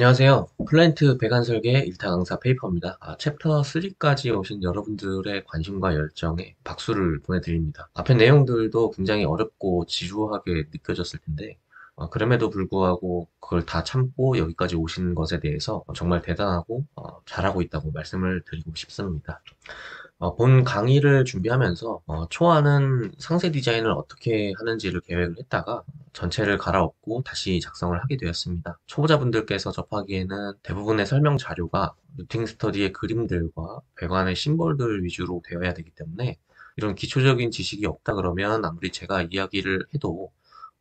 안녕하세요. 플랜트 배관 설계 1타 강사 페이퍼입니다. 챕터 3까지 오신 여러분들의 관심과 열정에 박수를 보내드립니다. 앞에 내용들도 굉장히 어렵고 지루하게 느껴졌을 텐데, 그럼에도 불구하고 그걸 다 참고 여기까지 오신 것에 대해서 정말 대단하고 잘하고 있다고 말씀을 드리고 싶습니다. 본 강의를 준비하면서 초안은 상세 디자인을 어떻게 하는지를 계획을 했다가 전체를 갈아엎고 다시 작성을 하게 되었습니다. 초보자분들께서 접하기에는 대부분의 설명 자료가 루팅 스터디의 그림들과 배관의 심볼들 위주로 되어야 되기 때문에 이런 기초적인 지식이 없다 그러면 아무리 제가 이야기를 해도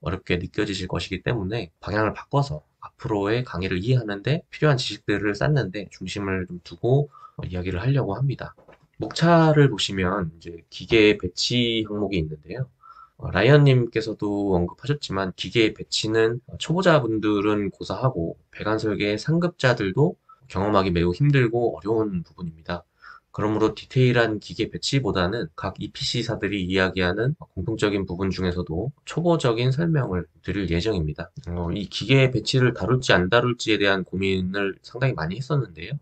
어렵게 느껴지실 것이기 때문에 방향을 바꿔서 앞으로의 강의를 이해하는데 필요한 지식들을 쌓는데 중심을 좀 두고 이야기를 하려고 합니다. 목차를 보시면 이제 기계 배치 항목이 있는데요. 라이언님께서도 언급하셨지만 기계 배치는 초보자분들은 고사하고 배관 설계 상급자들도 경험하기 매우 힘들고 어려운 부분입니다. 그러므로 디테일한 기계 배치보다는 각 EPC사들이 이야기하는 공통적인 부분 중에서도 초보적인 설명을 드릴 예정입니다. 이 기계 배치를 다룰지 안 다룰지에 대한 고민을 상당히 많이 했었는데요.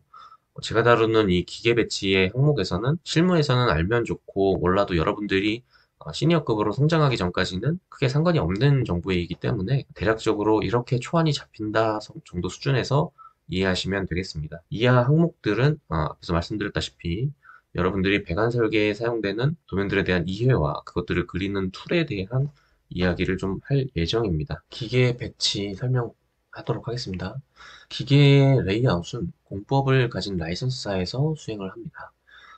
제가 다루는 이 기계 배치의 항목에서는 실무에서는 알면 좋고 몰라도 여러분들이 시니어급으로 성장하기 전까지는 크게 상관이 없는 정보이기 때문에 대략적으로 이렇게 초안이 잡힌다 정도 수준에서 이해하시면 되겠습니다. 이하 항목들은 앞에서 말씀드렸다시피 여러분들이 배관 설계에 사용되는 도면들에 대한 이해와 그것들을 그리는 툴에 대한 이야기를 좀 할 예정입니다. 기계 배치 설명하도록 하겠습니다. 기계의 레이아웃은 공법을 가진 라이선스사에서 수행을 합니다.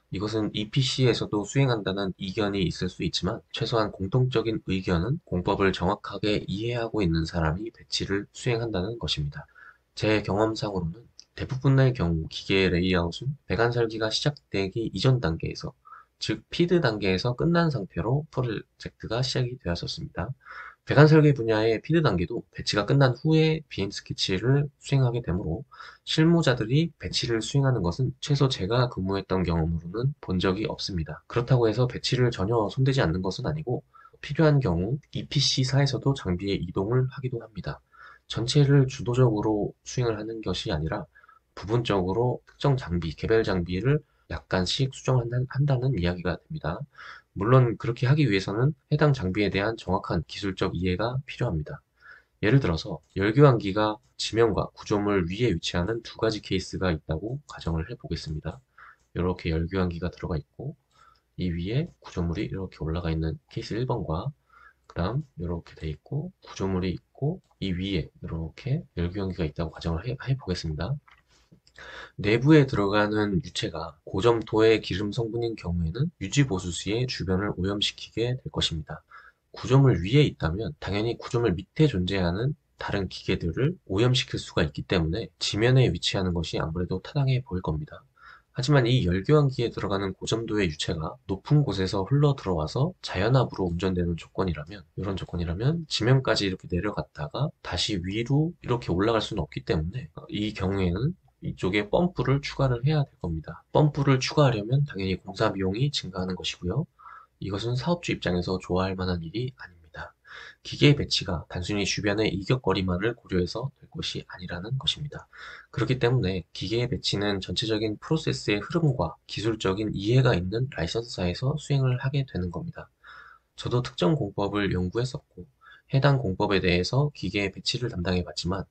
이것은 EPC에서도 수행한다는 이견이 있을 수 있지만 최소한 공통적인 의견은 공법을 정확하게 이해하고 있는 사람이 배치를 수행한다는 것입니다. 제 경험상으로는 대부분의 경우 기계의 레이아웃은 배관 설계가 시작되기 이전 단계에서, 즉 피드 단계에서 끝난 상태로 프로젝트가 시작이 되었었습니다. 배관 설계 분야의 피드 단계도 배치가 끝난 후에 BM 스케치를 수행하게 되므로 실무자들이 배치를 수행하는 것은 최소 제가 근무했던 경험으로는 본 적이 없습니다. 그렇다고 해서 배치를 전혀 손대지 않는 것은 아니고 필요한 경우 EPC사에서도 장비의 이동을 하기도 합니다. 전체를 주도적으로 수행을 하는 것이 아니라 부분적으로 특정 장비, 개별 장비를 약간씩 수정한다는 이야기가 됩니다. 물론 그렇게 하기 위해서는 해당 장비에 대한 정확한 기술적 이해가 필요합니다. 예를 들어서 열교환기가 지면과 구조물 위에 위치하는 두 가지 케이스가 있다고 가정을 해보겠습니다. 이렇게 열교환기가 들어가 있고 이 위에 구조물이 이렇게 올라가 있는 케이스 1번과 그 다음 이렇게 돼 있고 구조물이 있고 이 위에 이렇게 열교환기가 있다고 가정을 해보겠습니다. 내부에 들어가는 유체가 고점토의 기름 성분인 경우에는 유지보수시에 주변을 오염시키게 될 것입니다. 구조물 위에 있다면 당연히 구조물 밑에 존재하는 다른 기계들을 오염시킬 수가 있기 때문에 지면에 위치하는 것이 아무래도 타당해 보일 겁니다. 하지만 이 열교환기에 들어가는 고점도의 유체가 높은 곳에서 흘러 들어와서 자연압으로 운전되는 조건이라면, 이런 조건이라면 지면까지 이렇게 내려갔다가 다시 위로 이렇게 올라갈 수는 없기 때문에 이 경우에는 이쪽에 펌프를 추가를 해야 될 겁니다. 펌프를 추가하려면 당연히 공사 비용이 증가하는 것이고요. 이것은 사업주 입장에서 좋아할 만한 일이 아닙니다. 기계 배치가 단순히 주변의 이격거리만을 고려해서 될 것이 아니라는 것입니다. 그렇기 때문에 기계 배치는 전체적인 프로세스의 흐름과 기술적인 이해가 있는 라이선스사에서 수행을 하게 되는 겁니다. 저도 특정 공법을 연구했었고 해당 공법에 대해서 기계 배치를 담당해 봤지만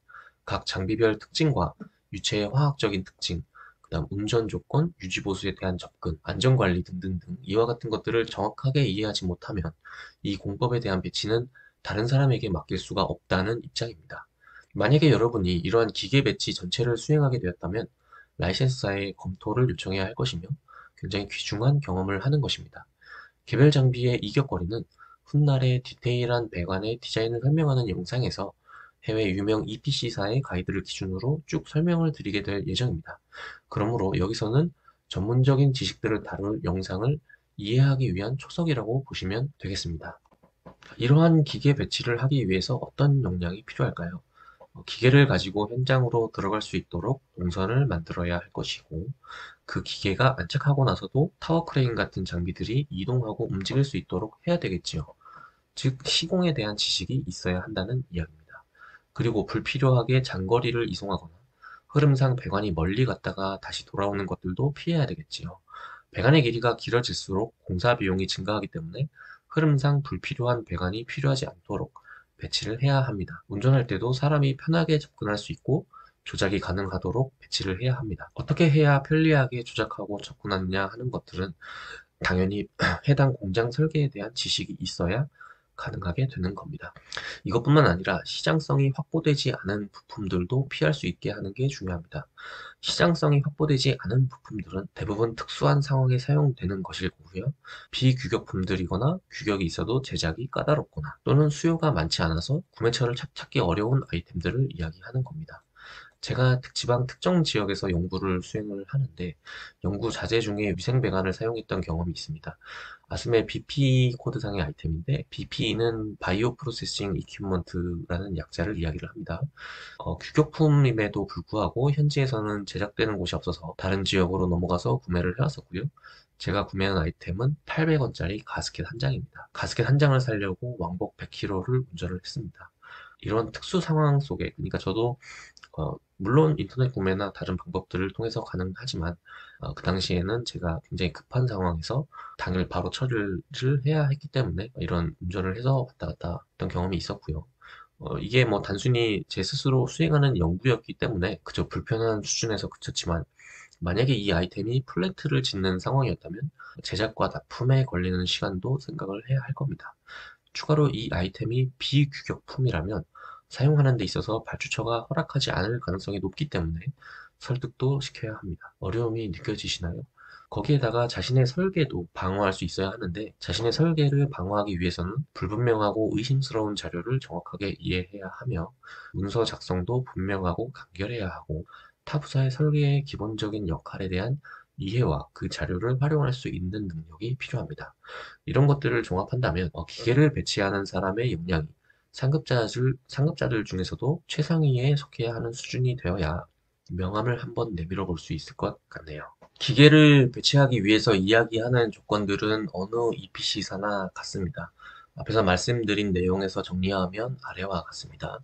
각 장비별 특징과 유체의 화학적인 특징, 그다음 운전 조건, 유지 보수에 대한 접근, 안전 관리 등등등 이와 같은 것들을 정확하게 이해하지 못하면 이 공법에 대한 배치는 다른 사람에게 맡길 수가 없다는 입장입니다. 만약에 여러분이 이러한 기계 배치 전체를 수행하게 되었다면 라이센스사의 검토를 요청해야 할 것이며 굉장히 귀중한 경험을 하는 것입니다. 개별 장비의 이격거리는 훗날의 디테일한 배관의 디자인을 설명하는 영상에서 해외 유명 EPC사의 가이드를 기준으로 쭉 설명을 드리게 될 예정입니다. 그러므로 여기서는 전문적인 지식들을 다룰 영상을 이해하기 위한 초석이라고 보시면 되겠습니다. 이러한 기계 배치를 하기 위해서 어떤 역량이 필요할까요? 기계를 가지고 현장으로 들어갈 수 있도록 동선을 만들어야 할 것이고, 그 기계가 안착하고 나서도 타워 크레인 같은 장비들이 이동하고 움직일 수 있도록 해야 되겠지요. 즉, 시공에 대한 지식이 있어야 한다는 이야기입니다. 그리고 불필요하게 장거리를 이송하거나 흐름상 배관이 멀리 갔다가 다시 돌아오는 것들도 피해야 되겠지요. 배관의 길이가 길어질수록 공사 비용이 증가하기 때문에 흐름상 불필요한 배관이 필요하지 않도록 배치를 해야 합니다. 운전할 때도 사람이 편하게 접근할 수 있고 조작이 가능하도록 배치를 해야 합니다. 어떻게 해야 편리하게 조작하고 접근하느냐 하는 것들은 당연히 해당 공장 설계에 대한 지식이 있어야 가능하게 되는 겁니다. 이것뿐만 아니라 시장성이 확보되지 않은 부품들도 피할 수 있게 하는 게 중요합니다. 시장성이 확보되지 않은 부품들은 대부분 특수한 상황에 사용되는 것일 거고요. 비규격품들이거나 규격이 있어도 제작이 까다롭거나 또는 수요가 많지 않아서 구매처를 찾기 어려운 아이템들을 이야기하는 겁니다. 제가 지방 특정 지역에서 연구를 수행을 하는데 연구 자재 중에 위생 배관을 사용했던 경험이 있습니다. 아스메 BP 코드상의 아이템인데 BP는 바이오 프로세싱 이퀴먼트라는 약자를 이야기를 합니다. 규격품임에도 불구하고 현지에서는 제작되는 곳이 없어서 다른 지역으로 넘어가서 구매를 해왔었고요. 제가 구매한 아이템은 800원짜리 가스켓 한 장입니다. 가스켓 한 장을 사려고 왕복 100km를 운전을 했습니다. 이런 특수 상황 속에, 그러니까 저도 물론 인터넷 구매나 다른 방법들을 통해서 가능하지만 그 당시에는 제가 굉장히 급한 상황에서 당일 바로 처리를 해야 했기 때문에 이런 운전을 해서 왔다 갔다 했던 경험이 있었고요. 이게 뭐 단순히 제 스스로 수행하는 연구였기 때문에 그저 불편한 수준에서 그쳤지만 만약에 이 아이템이 플랜트를 짓는 상황이었다면 제작과 납품에 걸리는 시간도 생각을 해야 할 겁니다. 추가로 이 아이템이 비규격품이라면 사용하는 데 있어서 발주처가 허락하지 않을 가능성이 높기 때문에 설득도 시켜야 합니다. 어려움이 느껴지시나요? 거기에다가 자신의 설계도 방어할 수 있어야 하는데 자신의 설계를 방어하기 위해서는 불분명하고 의심스러운 자료를 정확하게 이해해야 하며 문서 작성도 분명하고 간결해야 하고 타부사의 설계의 기본적인 역할에 대한 이해와 그 자료를 활용할 수 있는 능력이 필요합니다. 이런 것들을 종합한다면 기계를 배치하는 사람의 역량이 상급자들 중에서도 최상위에 속해야 하는 수준이 되어야 명함을 한번 내밀어 볼 수 있을 것 같네요. 기계를 배치하기 위해서 이야기하는 조건들은 어느 EPC사나 같습니다. 앞에서 말씀드린 내용에서 정리하면 아래와 같습니다.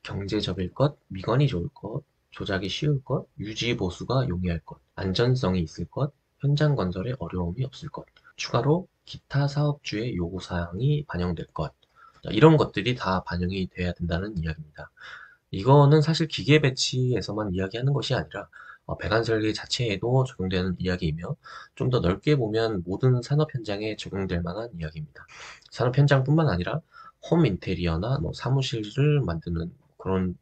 경제적일 것, 미관이 좋을 것, 조작이 쉬울 것, 유지 보수가 용이할 것, 안전성이 있을 것, 현장 건설에 어려움이 없을 것, 추가로 기타 사업주의 요구사항이 반영될 것, 이런 것들이 다 반영이 돼야 된다는 이야기입니다. 이거는 사실 기계 배치에서만 이야기하는 것이 아니라 배관 설계 자체에도 적용되는 이야기이며 좀 더 넓게 보면 모든 산업 현장에 적용될 만한 이야기입니다. 산업 현장뿐만 아니라 홈 인테리어나 뭐 사무실을 만드는 그런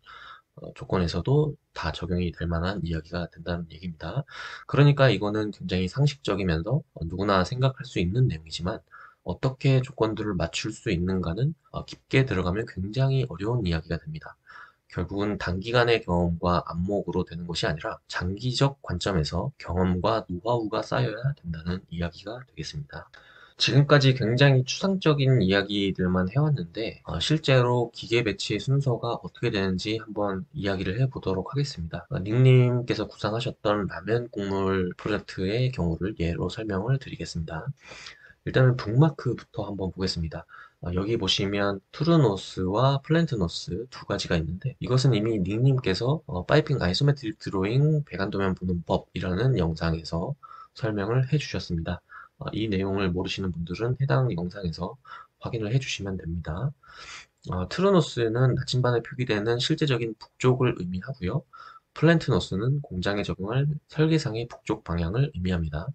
조건에서도 다 적용이 될 만한 이야기가 된다는 얘기입니다. 그러니까 이거는 굉장히 상식적이면서 누구나 생각할 수 있는 내용이지만 어떻게 조건들을 맞출 수 있는가는 깊게 들어가면 굉장히 어려운 이야기가 됩니다. 결국은 단기간의 경험과 안목으로 되는 것이 아니라 장기적 관점에서 경험과 노하우가 쌓여야 된다는 이야기가 되겠습니다. 지금까지 굉장히 추상적인 이야기들만 해왔는데 실제로 기계 배치의 순서가 어떻게 되는지 한번 이야기를 해보도록 하겠습니다. 닉님께서 구상하셨던 라면 국물 프로젝트의 경우를 예로 설명을 드리겠습니다. 일단은 북마크부터 한번 보겠습니다. 여기 보시면 투르노스와 플랜트노스 두 가지가 있는데 이것은 이미 닉님께서 파이핑 아이소메트릭 드로잉 배관도면 보는 법이라는 영상에서 설명을 해주셨습니다. 이 내용을 모르시는 분들은 해당 영상에서 확인을 해주시면 됩니다. 트루노스는 나침반에 표기되는 실제적인 북쪽을 의미하고요. 플랜트노스는 공장에 적용할 설계상의 북쪽 방향을 의미합니다.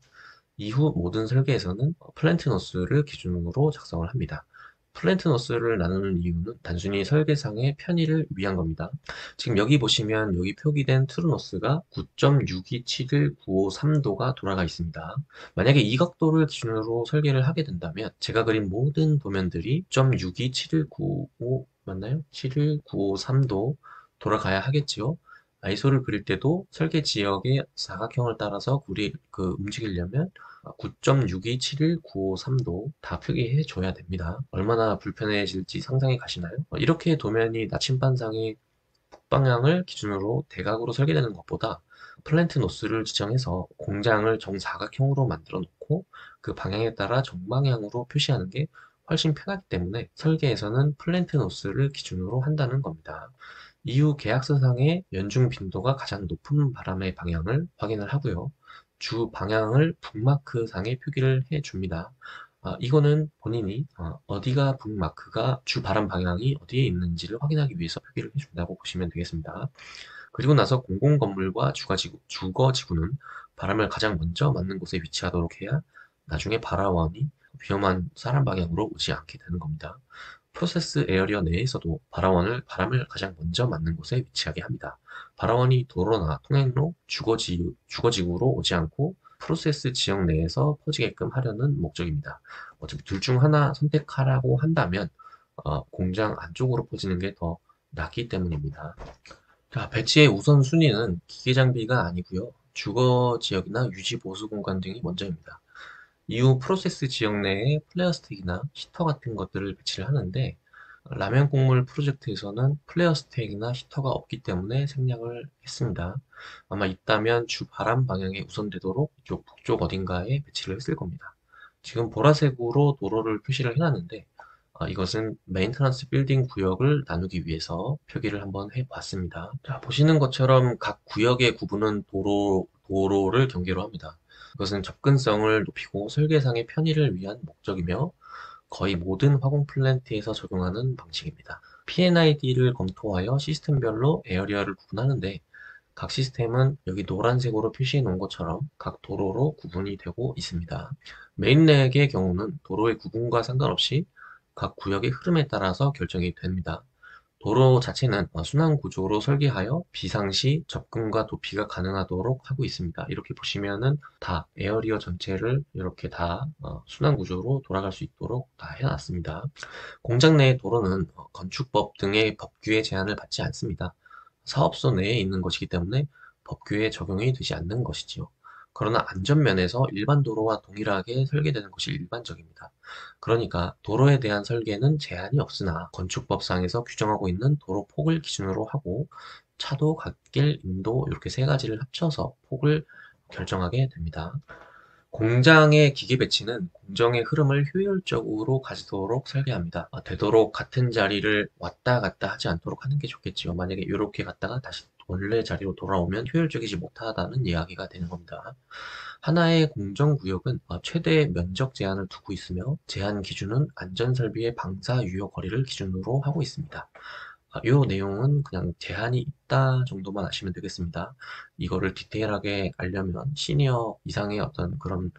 이후 모든 설계에서는 플랜트노스를 기준으로 작성을 합니다. 플랜트노스를 나누는 이유는 단순히 설계상의 편의를 위한 겁니다. 지금 여기 보시면 여기 표기된 트루노스가 9.6271953도가 돌아가 있습니다. 만약에 이 각도를 기준으로 설계를 하게 된다면 제가 그린 모든 도면들이 9.62719 맞나요? 71953도 돌아가야 하겠지요. 아이소를 그릴 때도 설계 지역의 사각형을 따라서 움직이려면 9.6271953도 다 표기해 줘야 됩니다. 얼마나 불편해질지 상상이 가시나요? 이렇게 도면이 나침반상의 북방향을 기준으로 대각으로 설계되는 것보다 플랜트 노스를 지정해서 공장을 정사각형으로 만들어 놓고 그 방향에 따라 정방향으로 표시하는 게 훨씬 편하기 때문에 설계에서는 플랜트 노스를 기준으로 한다는 겁니다. 이후 계약서상의 연중 빈도가 가장 높은 바람의 방향을 확인을 하고요. 주 방향을 북마크상에 표기를 해줍니다. 이거는 본인이 어디가 북마크가 주 바람 방향이 어디에 있는지를 확인하기 위해서 표기를 해준다고 보시면 되겠습니다. 그리고 나서 공공건물과 주거지구는 바람을 가장 먼저 맞는 곳에 위치하도록 해야 나중에 바람원이 위험한 사람 방향으로 오지 않게 되는 겁니다. 프로세스 에어리어 내에서도 바람을 가장 먼저 맞는 곳에 위치하게 합니다. 바람원이 도로나 통행로, 주거지구로 오지 않고 프로세스 지역 내에서 퍼지게끔 하려는 목적입니다. 어차피 둘 중 하나 선택하라고 한다면 공장 안쪽으로 퍼지는 게 더 낫기 때문입니다. 자, 배치의 우선순위는 기계 장비가 아니고요. 주거 지역이나 유지 보수 공간 등이 먼저입니다. 이후 프로세스 지역 내에 플레어스택이나 히터 같은 것들을 배치를 하는데 라면 곡물 프로젝트에서는 플레어스택이나 히터가 없기 때문에 생략을 했습니다. 아마 있다면 주 바람 방향에 우선되도록 이쪽 북쪽 어딘가에 배치를 했을 겁니다. 지금 보라색으로 도로를 표시를 해놨는데 이것은 메인터넌스 빌딩 구역을 나누기 위해서 표기를 한번 해봤습니다. 자, 보시는 것처럼 각 구역의 구분은 도로를 경계로 합니다. 이것은 접근성을 높이고 설계상의 편의를 위한 목적이며 거의 모든 화공 플랜트에서 적용하는 방식입니다. P&ID를 검토하여 시스템별로 에어리어를 구분하는데 각 시스템은 여기 노란색으로 표시해 놓은 것처럼 각 도로로 구분이 되고 있습니다. 메인렉의 경우는 도로의 구분과 상관없이 각 구역의 흐름에 따라서 결정이 됩니다. 도로 자체는 순환 구조로 설계하여 비상시 접근과 도피가 가능하도록 하고 있습니다. 이렇게 보시면은 다 에어리어 전체를 이렇게 다 순환 구조로 돌아갈 수 있도록 다 해놨습니다. 공장 내의 도로는 건축법 등의 법규의 제한을 받지 않습니다. 사업소 내에 있는 것이기 때문에 법규에 적용이 되지 않는 것이지요. 그러나 안전면에서 일반 도로와 동일하게 설계되는 것이 일반적입니다. 그러니까 도로에 대한 설계는 제한이 없으나 건축법상에서 규정하고 있는 도로 폭을 기준으로 하고 차도, 갓길, 인도 이렇게 세 가지를 합쳐서 폭을 결정하게 됩니다. 공장의 기계 배치는 공정의 흐름을 효율적으로 가지도록 설계합니다. 되도록 같은 자리를 왔다 갔다 하지 않도록 하는 게 좋겠지요. 만약에 이렇게 갔다가 다시 원래 자리로 돌아오면 효율적이지 못하다는 이야기가 되는 겁니다. 하나의 공정구역은 최대 면적 제한을 두고 있으며 제한 기준은 안전설비의 방사 유효 거리를 기준으로 하고 있습니다. 이 내용은 그냥 제한이 있다 정도만 아시면 되겠습니다. 이거를 디테일하게 알려면 시니어 이상의 어떤 그런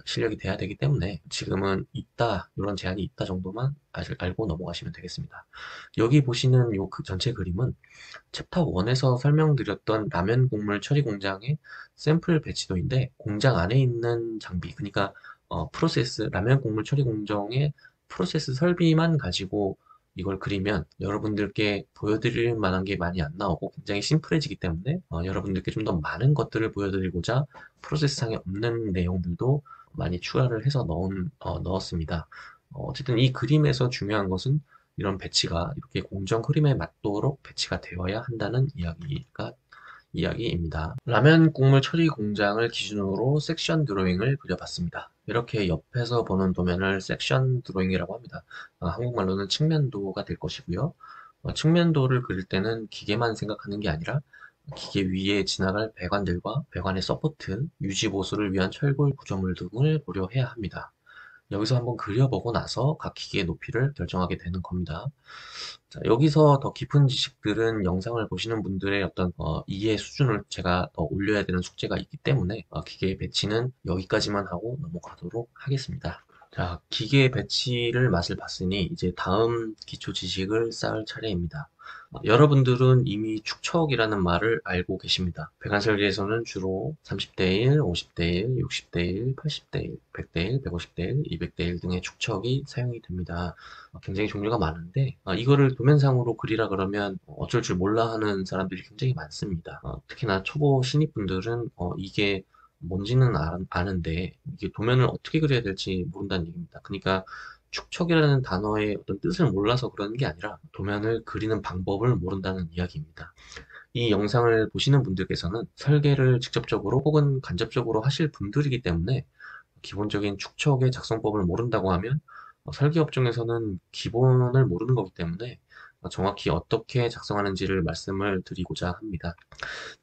실력이 돼야 되기 때문에 지금은 있다, 이런 제한이 있다 정도만 알고 넘어가시면 되겠습니다. 여기 보시는 이 전체 그림은 챕터 1에서 설명드렸던 라면 곡물 처리 공장의 샘플 배치도인데 공장 안에 있는 장비, 그러니까 라면 곡물 처리 공정의 프로세스 설비만 가지고 이걸 그리면 여러분들께 보여드릴 만한 게 많이 안 나오고 굉장히 심플해지기 때문에 여러분들께 좀 더 많은 것들을 보여드리고자 프로세스상에 없는 내용들도 많이 추가를 해서 넣었습니다. 어쨌든 이 그림에서 중요한 것은 이런 배치가 이렇게 공정 흐름에 맞도록 배치가 되어야 한다는 이야기입니다. 라면 곡물 처리 공장을 기준으로 섹션 드로잉을 그려봤습니다. 이렇게 옆에서 보는 도면을 섹션 드로잉이라고 합니다. 한국말로는 측면도가 될 것이고요. 측면도를 그릴 때는 기계만 생각하는 게 아니라 기계 위에 지나갈 배관들과 배관의 서포트, 유지 보수를 위한 철골 구조물 등을 고려해야 합니다. 여기서 한번 그려보고 나서 각 기계의 높이를 결정하게 되는 겁니다. 자, 여기서 더 깊은 지식들은 영상을 보시는 분들의 어떤 이해 수준을 제가 더 올려야 되는 숙제가 있기 때문에 기계 배치는 여기까지만 하고 넘어가도록 하겠습니다. 자, 기계 배치를 맛을 봤으니 이제 다음 기초 지식을 쌓을 차례입니다. 여러분들은 이미 축척이라는 말을 알고 계십니다. 배관 설계에서는 주로 30대 1, 50대 1, 60대 1, 80대 1, 100대 1, 150대 1, 200대 1 등의 축척이 사용이 됩니다. 굉장히 종류가 많은데 이거를 도면상으로 그리라 그러면 어쩔 줄 몰라 하는 사람들이 굉장히 많습니다. 특히나 초보 신입분들은 이게 뭔지는 아는데 이게 도면을 어떻게 그려야 될지 모른다는 얘기입니다. 그러니까 축척이라는 단어의 어떤 뜻을 몰라서 그러는 게 아니라 도면을 그리는 방법을 모른다는 이야기입니다. 이 영상을 보시는 분들께서는 설계를 직접적으로 혹은 간접적으로 하실 분들이기 때문에 기본적인 축척의 작성법을 모른다고 하면 설계 업종에서는 기본을 모르는 거기 때문에 정확히 어떻게 작성하는지를 말씀을 드리고자 합니다.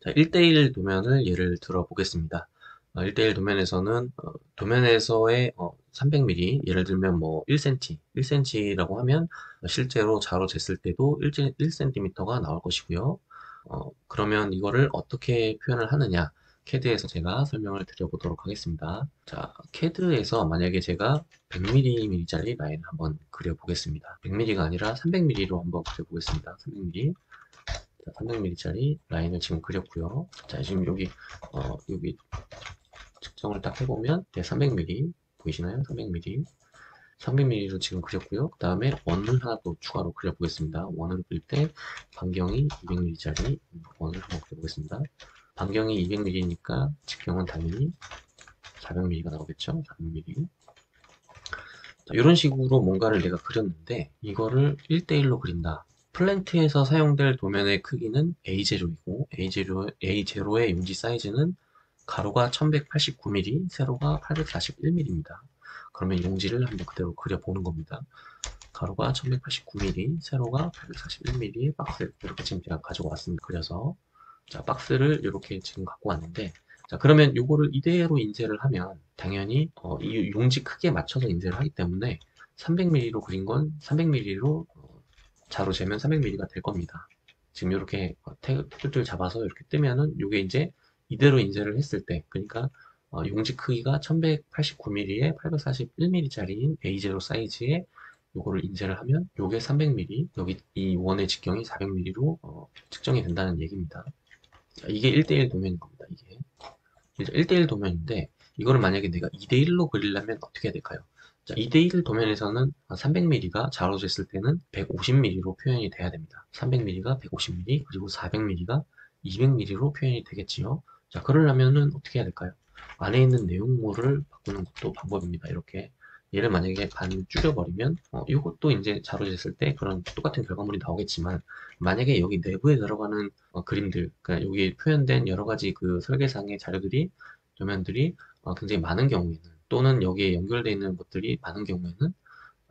자, 1대1 도면을 예를 들어 보겠습니다. 1대1 도면에서는 도면에서의 300mm, 예를 들면 뭐 1cm, 1cm라고 하면 실제로 자로 쟀을 때도 1cm가 나올 것이고요. 그러면 이거를 어떻게 표현을 하느냐? CAD에서 제가 설명을 드려보도록 하겠습니다. 자, CAD에서 만약에 제가 100mm짜리 라인을 한번 그려보겠습니다. 100mm가 아니라 300mm로 한번 그려보겠습니다. 300mm. 자, 300mm짜리 라인을 지금 그렸고요. 자, 지금 여기 측정을 딱 해보면, 네, 300mm. 보이시나요? 300mm. 300mm로 지금 그렸고요. 그 다음에 원을 하나 더 추가로 그려보겠습니다. 원을 그릴 때 반경이 200mm짜리 원을 한번 그려보겠습니다. 반경이 200mm니까 직경은 당연히 400mm가 나오겠죠. 400mm. 자, 이런 식으로 뭔가를 내가 그렸는데 이거를 1대1로 그린다. 플랜트에서 사용될 도면의 크기는 A0이고 A0의 용지 사이즈는 가로가 1189mm, 세로가 841mm입니다. 그러면 용지를 한번 그대로 그려보는 겁니다. 가로가 1189mm, 세로가 841mm의 박스 이렇게 지금 제가 가지고 왔습니다. 그려서 자, 박스를 이렇게 지금 갖고 왔는데 자, 그러면 요거를 이대로 인쇄를 하면 당연히 이 용지 크기에 맞춰서 인쇄를 하기 때문에 300mm로 그린 건 300mm로 자로 재면 300mm가 될 겁니다. 지금 이렇게 태그를 잡아서 이렇게 뜨면은 요게 이제 이대로 인쇄를 했을 때 그러니까 용지 크기가 1189mm에 841mm짜리인 A0 사이즈에 요거를 인쇄를 하면 요게 300mm 여기 이 원의 직경이 400mm로 측정이 된다는 얘기입니다. 자, 이게 1대1 도면인 겁니다. 이게 1대1 도면인데 이거를 만약에 내가 2대1로 그리려면 어떻게 해야 될까요? 자, 2대1 도면에서는 300mm가 자로 쟀을 때는 150mm로 표현이 돼야 됩니다. 300mm가 150mm 그리고 400mm가 200mm로 표현이 되겠지요. 자, 그러려면은 어떻게 해야 될까요? 안에 있는 내용물을 바꾸는 것도 방법입니다. 이렇게 얘를 만약에 반 줄여버리면 이것도 이제 자로 쟀을 때 그런 똑같은 결과물이 나오겠지만 만약에 여기 내부에 들어가는 그림들, 그러니까 여기 표현된 여러 가지 그 설계상의 자료들이 도면들이 굉장히 많은 경우에는 또는 여기에 연결되어 있는 것들이 많은 경우에는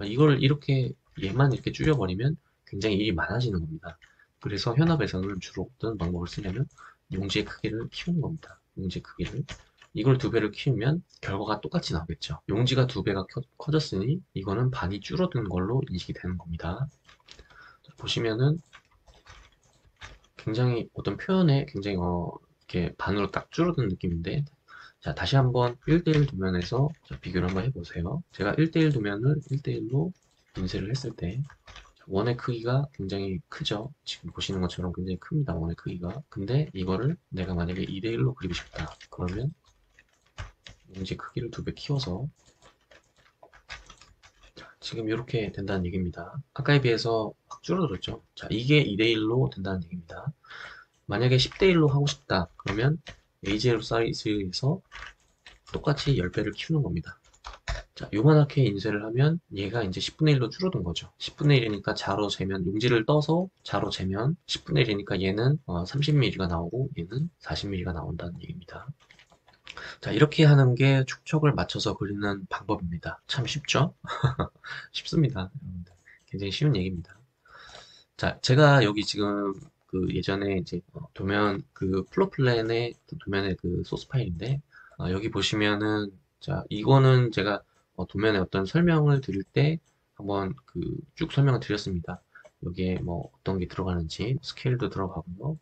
이걸 이렇게 얘만 이렇게 줄여버리면 굉장히 일이 많아지는 겁니다. 그래서 현업에서는 주로 어떤 방법을 쓰냐면 용지의 크기를 키우는 겁니다. 용지의 크기를. 이걸 두 배를 키우면 결과가 똑같이 나오겠죠. 용지가 두 배가 커졌으니 이거는 반이 줄어든 걸로 인식이 되는 겁니다. 보시면은 굉장히 어떤 표현에 굉장히 이렇게 반으로 딱 줄어든 느낌인데 자, 다시 한번 1대1 도면에서 비교를 한번 해보세요. 제가 1대1 도면을 1대1로 인쇄를 했을 때 원의 크기가 굉장히 크죠. 지금 보시는 것처럼 굉장히 큽니다. 원의 크기가. 근데 이거를 내가 만약에 2대1로 그리고 싶다. 그러면 용지 크기를 두 배 키워서 지금 이렇게 된다는 얘기입니다. 아까에 비해서 확 줄어들었죠. 자, 이게 2대1로 된다는 얘기입니다. 만약에 10대1로 하고 싶다. 그러면 A0 사이즈에서 똑같이 10배를 키우는 겁니다. 자, 요만하게 인쇄를 하면 얘가 이제 10분의 1로 줄어든 거죠. 10분의 1이니까 자로 재면 용지를 떠서 자로 재면 10분의 1이니까 얘는 30mm가 나오고 얘는 40mm가 나온다는 얘기입니다. 자, 이렇게 하는 게 축척을 맞춰서 그리는 방법입니다. 참 쉽죠? 쉽습니다. 여러분들. 굉장히 쉬운 얘기입니다. 자, 제가 여기 지금 그 예전에 이제 도면 그 플로 플랜의 도면의 그 소스 파일인데 여기 보시면은 자, 이거는 제가 도면에 어떤 설명을 드릴 때 한번 그 쭉 설명을 드렸습니다. 여기에 뭐 어떤 게 들어가는지 스케일도 들어가고요.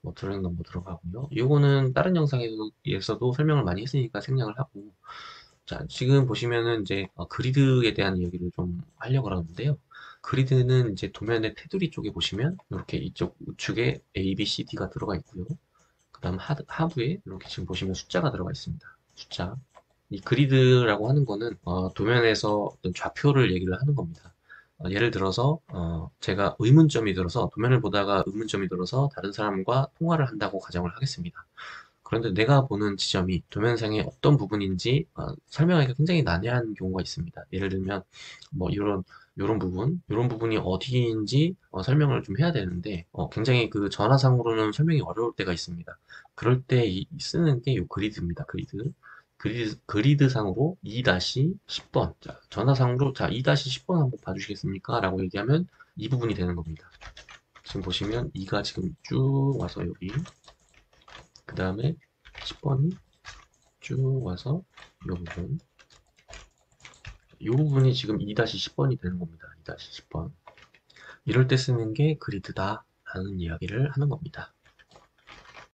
뭐 드로잉 넘버 들어가고요. 이거는 다른 영상에서도 설명을 많이 했으니까 생략을 하고 자, 지금 보시면은 이제 그리드에 대한 이야기를 좀 하려고 하는데요. 그리드는 이제 도면의 테두리 쪽에 보시면 이렇게 이쪽 우측에 A, B, C, D가 들어가 있고요. 그 다음 하부에 이렇게 지금 보시면 숫자가 들어가 있습니다. 숫자. 이 그리드라고 하는 거는 도면에서 어떤 좌표를 얘기를 하는 겁니다. 예를 들어서 제가 의문점이 들어서 도면을 보다가 의문점이 들어서 다른 사람과 통화를 한다고 가정을 하겠습니다. 그런데 내가 보는 지점이 도면상의 어떤 부분인지 설명하기가 굉장히 난해한 경우가 있습니다. 예를 들면 뭐 이런 이런 부분이 어디인지 설명을 좀 해야 되는데 굉장히 그 전화상으로는 설명이 어려울 때가 있습니다. 그럴 때 쓰는 게 이 그리드입니다. 그리드상으로 2-10번 자, 전화상으로 자 2-10번 한번 봐주시겠습니까? 라고 얘기하면 이 부분이 되는 겁니다. 지금 보시면 2가 지금 쭉 와서 여기, 그 다음에 10번이 쭉 와서 이 부분, 이 부분이 지금 2-10번이 되는 겁니다. 2-10번. 이럴 때 쓰는 게 그리드다 라는 이야기를 하는 겁니다.